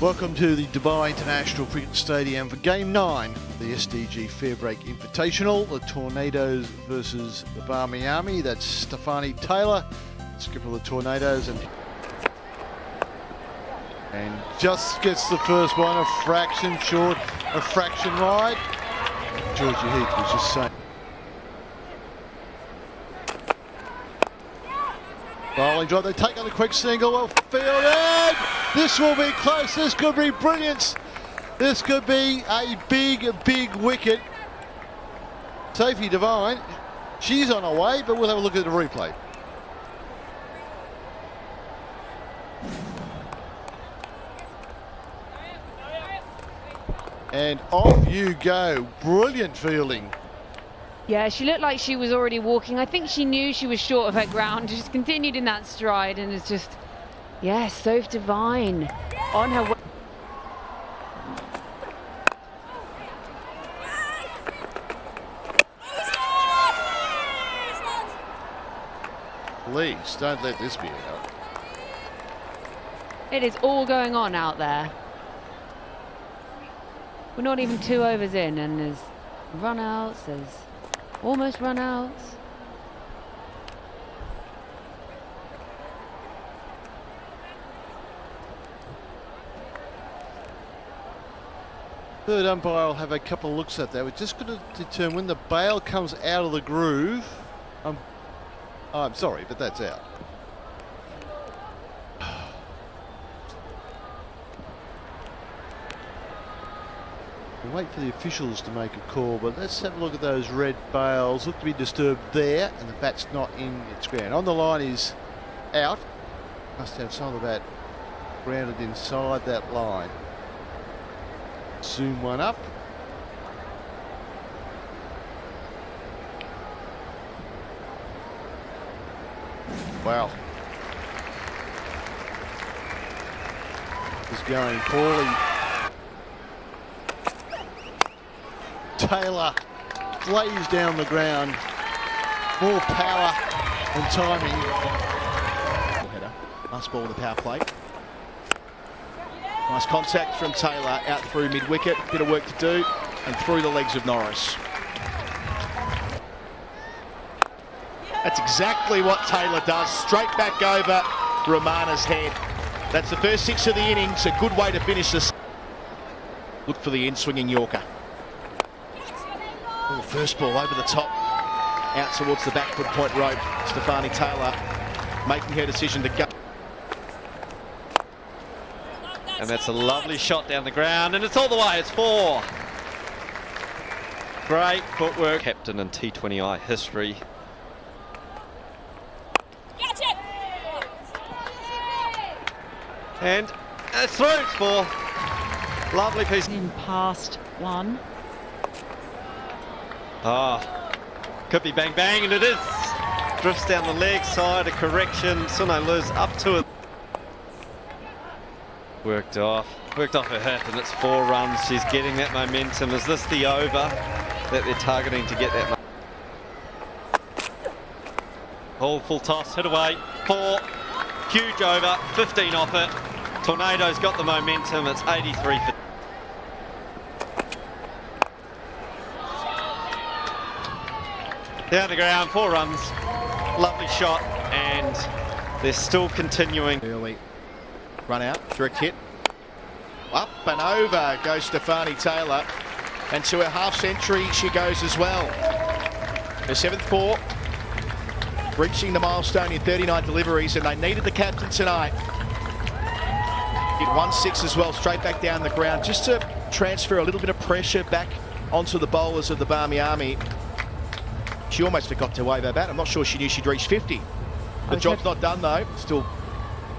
Welcome to the Dubai International Cricket Stadium for Game 9 of the SDG Fairbreak Invitational. The Tornadoes versus the Barmy Army. That's Stephanie Taylor, skipper of the Tornadoes, and just gets the first one, a fraction short, a fraction wide. Georgie Heath was just saying. Bowling drive, they take on the quick single, well fielded. This will be close, this could be brilliance. This could be a big wicket. Sophie Devine, she's on her way, but we'll have a look at the replay. And off you go, brilliant fielding. Yeah, she looked like she was already walking. I think she knew she was short of her ground. Just continued in that stride, and it's just, yeah, Soph Devine on her way. Please, don't let this be out. It is all going on out there. We're not even 2 overs in, and there's run-outs, there's almost run-outs. Third umpire will have a couple of looks at that. We're just going to determine when the bail comes out of the groove. I'm sorry, but that's out. We'll wait for the officials to make a call, but let's have a look at those red bails. Look to be disturbed there, and the bat's not in its ground. On the line is out. Must have some of the bat grounded inside that line. Zoom one up. Wow. Is going poorly. Taylor flays down the ground. More power and timing. Header. Last ball of the power play. Nice contact from Taylor out through mid-wicket. Bit of work to do, and through the legs of Norris. That's exactly what Taylor does. Straight back over Romana's head. That's the first 6 of the innings. A good way to finish this. Look for the in-swinging Yorker. Oh, first ball over the top, out towards the back foot point rope. Stephanie Taylor making her decision to go. And that's a lovely shot down the ground, and it's all the way, it's 4. Great footwork. Captain in T20I history. And it's through, it's 4. Lovely piece. In past 1. Oh, could be bang bang, and it is. Drifts down the leg side, a correction. Suno Liz up to it. Worked off her hip, and it's 4 runs. She's getting that momentum. Is this the over that they're targeting to get that? Hold, full toss, hit away, 4. Huge over, 15 off it. Tornadoes got the momentum. It's 83 for. Down the ground, 4 runs. Lovely shot, and they're still continuing. Early run out, direct hit. Up and over goes Stephanie Taylor. And to her half century she goes as well. Her 7th 4. Reaching the milestone in 39 deliveries, and they needed the captain tonight. Hit 1-6 as well, straight back down the ground, just to transfer a little bit of pressure back onto the bowlers of the Barmy Army. She almost forgot to wave her bat. I'm not sure she knew she'd reach 50. The job's not done though. Still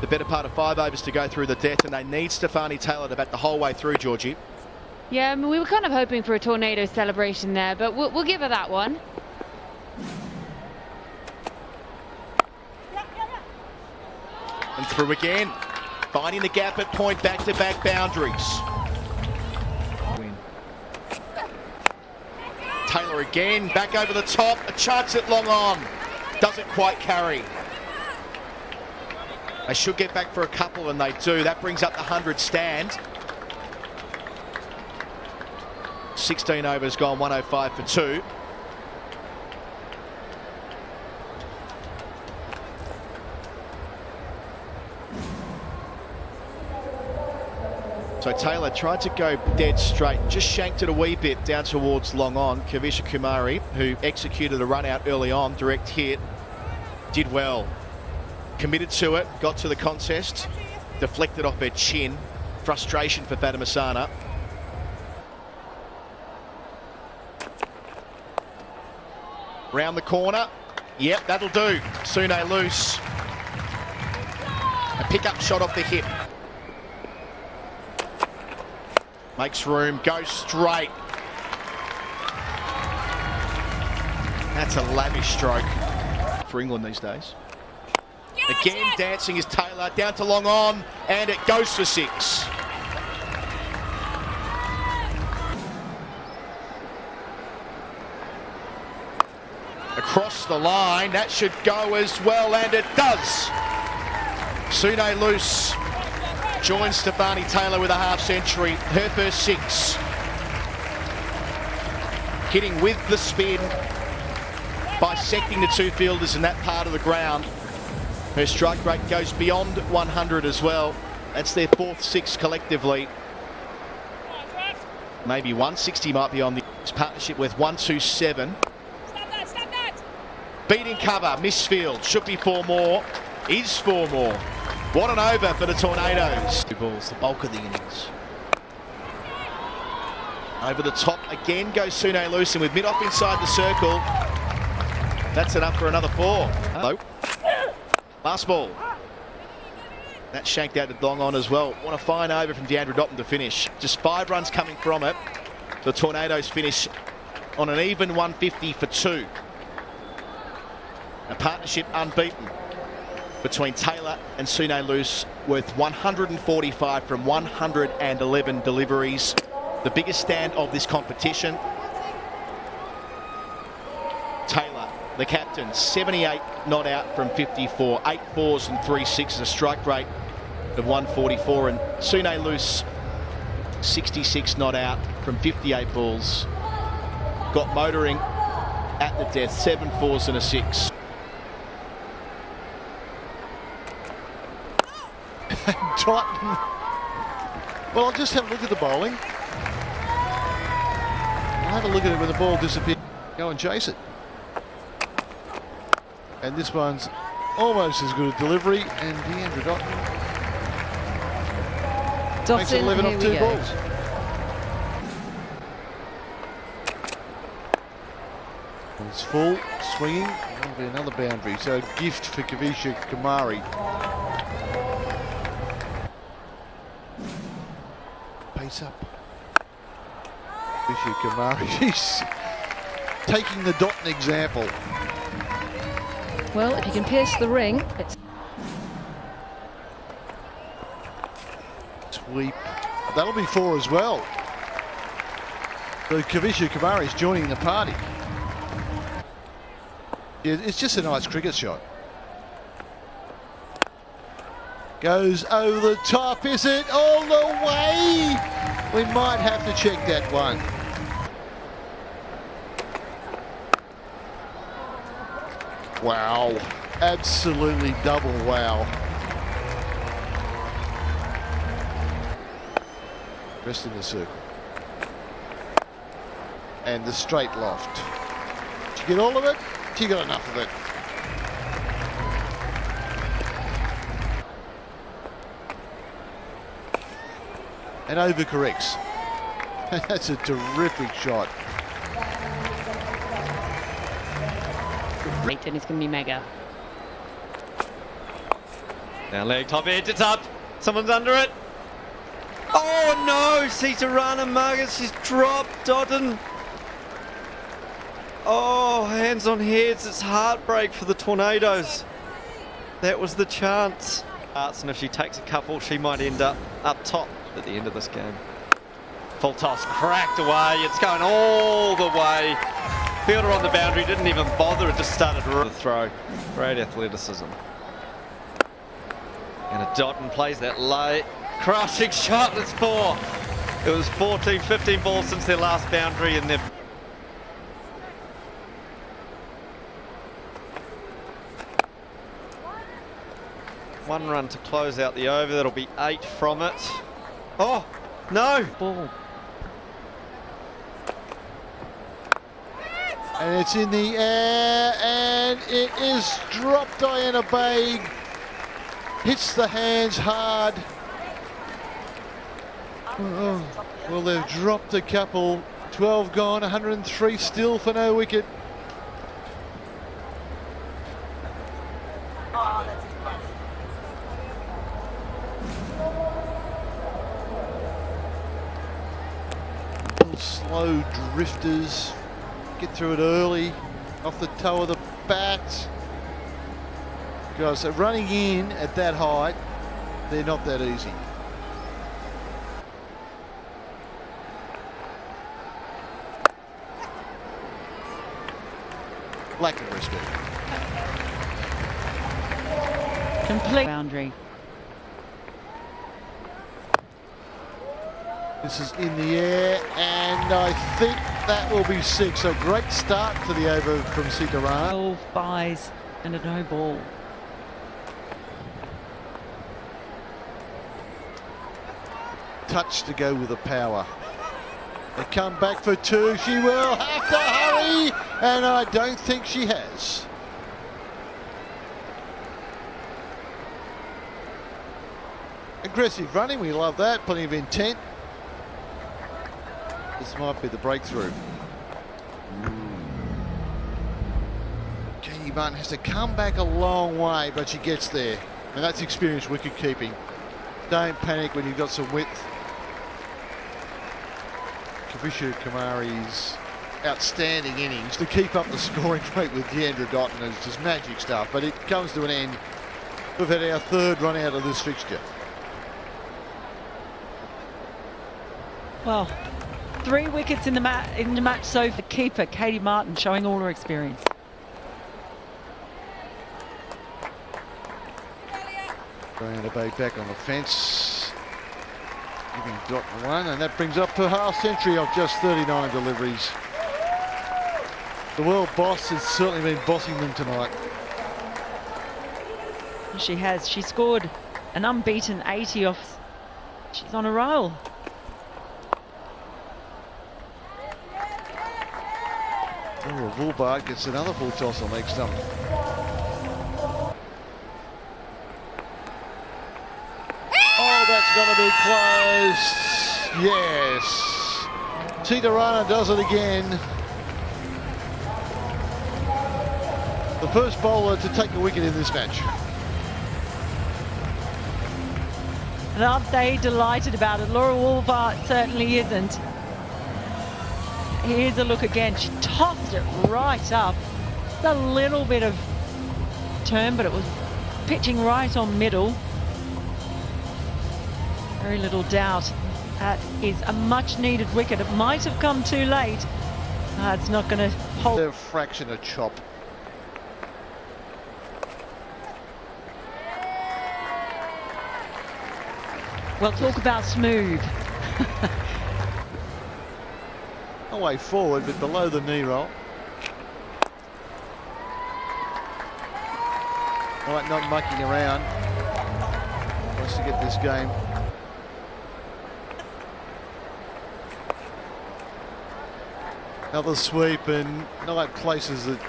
the better part of 5 overs to go through the debt, and they need Stephanie Taylor to bat the whole way through, Georgie. Yeah, I mean, we were kind of hoping for a tornado celebration there, but we'll give her that one. And through again, finding the gap at point, back-to-back boundaries. Taylor again, back over the top, a chance at long on. Doesn't quite carry. They should get back for a couple, and they do. That brings up the 100 stand. 16 overs gone, 105 for 2. So Taylor tried to go dead straight, just shanked it a wee bit down towards long on. Kavisha Kumari, who executed a run out early on, direct hit, did well. Committed to it, got to the contest, deflected off her chin. Frustration for Fatamasana. Round the corner. Yep, that'll do. Sune loose. A pick-up shot off the hip. Makes room, goes straight. That's a lavish stroke for England these days. Again, dancing is Taylor, down to long on, and it goes for 6. Across the line, that should go as well, and it does. Sune loose. Joins Stefani Taylor with a half century, her first 6. Hitting with the spin, bisecting the 2 fielders in that part of the ground. Her strike rate goes beyond 100 as well. That's their 4th 6 collectively. Maybe 160 might be on the partnership with 127. Stop that. Beating cover, misfield, should be 4 more, is 4 more. What an over for the Tornadoes. 2 balls, the bulk of the innings. Over the top again goes Sune Lucen with mid-off inside the circle. That's enough for another 4. Hello. Last ball. That's shanked out to long on as well. What a fine over from Deandra Dotton to finish. Just 5 runs coming from it. The Tornadoes finish on an even 150 for 2. A partnership unbeaten between Taylor and Sune Luce, worth 145 from 111 deliveries. The biggest stand of this competition. Taylor, the captain, 78 not out from 54. 8 4s and 3 6s, a strike rate of 144. And Sune Luce, 66 not out from 58 balls. Got motoring at the death, 7 4s and a 6. Dotton. Well, I'll just have a look at the bowling. I'll have a look at it when the ball disappears. Go and chase it. And this one's almost as good a delivery. And Deandra Dotton makes it 11 off 2 balls. It's full, swinging. That'll be another boundary. So gift for Kavisha Kumari. Pace up. Kavisha Kumari. She's taking the Dotton example. Well, if you can pierce the ring, it's... Sweep. That'll be 4 as well. So Kavisha Kumari is joining the party. Yeah, it's just a nice cricket shot. Goes over the top. Is it all the way? We might have to check that one. Wow. Absolutely double wow. Rest in the circle. And the straight loft. Did you get all of it? You got enough of it. And overcorrects. That's a terrific shot. And it's going to be mega. Now leg top edge, it's up. Someone's under it. Oh no, Sitarana Margus, she's dropped Dotton. Oh, hands on heads, it's heartbreak for the Tornadoes. That was the chance. And if she takes a couple, she might end up top at the end of this game. Full toss, cracked away, it's going all the way. Fielder on the boundary, didn't even bother, it just started to throw. Great athleticism. And a Dotton plays that late, crashing shot. It's 4. It was 14, 15 balls since their last boundary, and they've... One run to close out the over. That'll be 8 from it. Oh, no! Ball. And it's in the air, and it is dropped. Diana Baig hits the hands hard. Oh, well, they've dropped a couple. 12 gone, 103 still for no wicket. Little slow drifters. Get through it early, off the toe of the bat. Guys, so running in at that height, they're not that easy. Lack of respect. Complete boundary. This is in the air, and I think that will be 6. A great start to the over from Sitarana. 12 buys and a no ball. Touch to go with the power. They come back for 2. She will have to hurry, and I don't think she has. Aggressive running, we love that. Plenty of intent. This might be the breakthrough. Katie Martin has to come back a long way, but she gets there. And that's experienced wicket keeping. Don't panic when you've got some width. Kavisha Kumari's outstanding innings to keep up the scoring rate with Deandra Dotton is just magic stuff, but it comes to an end. We've had our 3rd run out of this fixture. Well, 3 wickets in the match so far. Keeper Katie Martin showing all her experience. Diana Bay back on the fence, giving Dotton 1, and that brings up her half century of just 39 deliveries. The world boss has certainly been bossing them tonight. She has. She scored an unbeaten 80 off. She's on a roll. Oh, Woolbart gets another full toss on leg stump. Oh, that's going to be close. Yes. Sitarana does it again. The first bowler to take a wicket in this match. And aren't they delighted about it? Laura Woolbart certainly isn't. Here's a look again. She tossed it right up. Just a little bit of turn, but it was pitching right on middle. Very little doubt. That is a much needed wicket. It might have come too late. It's not going to hold. A fraction of chop. Well, talk about smooth. No way forward, but below the knee roll. All right, not mucking around. Wants to get this game. Another sweep, and Knight places it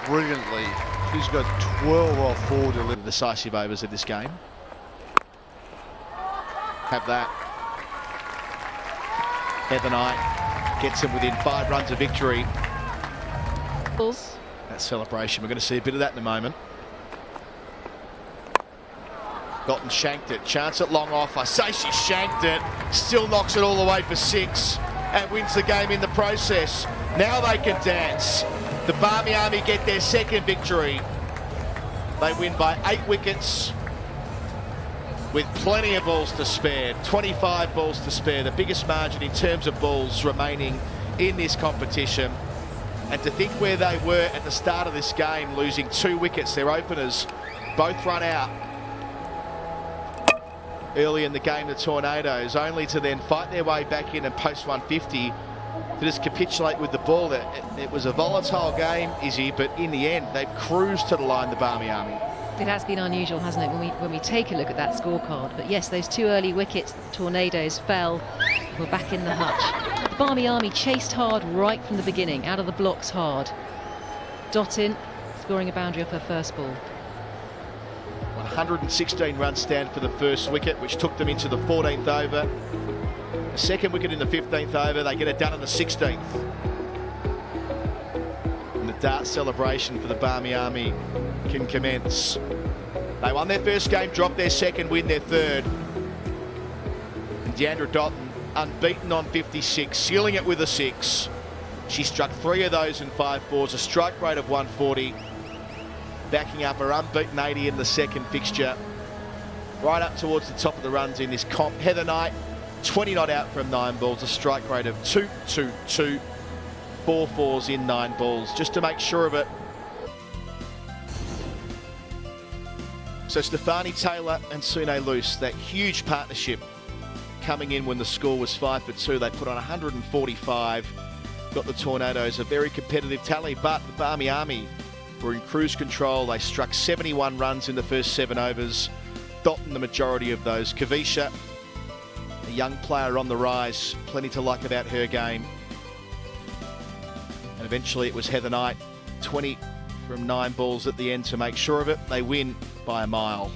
brilliantly. She's got 12 off 4 delivered. Decisive overs in this game. Have that. Heather Knight gets them within 5 runs of victory. That celebration, we're going to see a bit of that in a moment. Dotton shanked it, chance at long off. I say she shanked it, still knocks it all the way for 6 and wins the game in the process. Now they can dance. The Barmy Army get their 2nd victory. They win by 8 wickets with plenty of balls to spare. 25 balls to spare, the biggest margin in terms of balls remaining in this competition. And to think where they were at the start of this game, losing 2 wickets, their openers both run out. early in the game, the Tornadoes, only to then fight their way back in and post 150 to just capitulate with the ball. It was a volatile game, Izzy, but in the end, they've cruised to the line, the Barmy Army. It has been unusual, hasn't it, when we take a look at that scorecard. But yes, those 2 early wickets, the Tornadoes fell, were back in the hutch. The Barmy Army chased hard right from the beginning, out of the blocks hard. Dottin scoring a boundary off her first ball. 116 run stand for the first wicket, which took them into the 14th over. The second wicket in the 15th over, they get it done in the 16th. And the dart celebration for the Barmy Army can commence. They won their first game, dropped their second, win their third. And Deandra Dottin, unbeaten on 56, sealing it with a 6. She struck 3 of those in 5 fours, a strike rate of 140. Backing up her unbeaten 80 in the second fixture. Right up towards the top of the runs in this comp. Heather Knight, 20 not out from 9 balls, a strike rate of 222. 4 fours in 9 balls, just to make sure of it. So Stefani Taylor and Sune Luce, that huge partnership coming in when the score was 5 for 2. They put on 145. Got the Tornadoes a very competitive tally, but the Barmy Army were in cruise control. They struck 71 runs in the first 7 overs. Dottin the majority of those. Kavisha, a young player on the rise, plenty to like about her game. And eventually it was Heather Knight, 20 from 9 balls at the end to make sure of it. They win by a mile.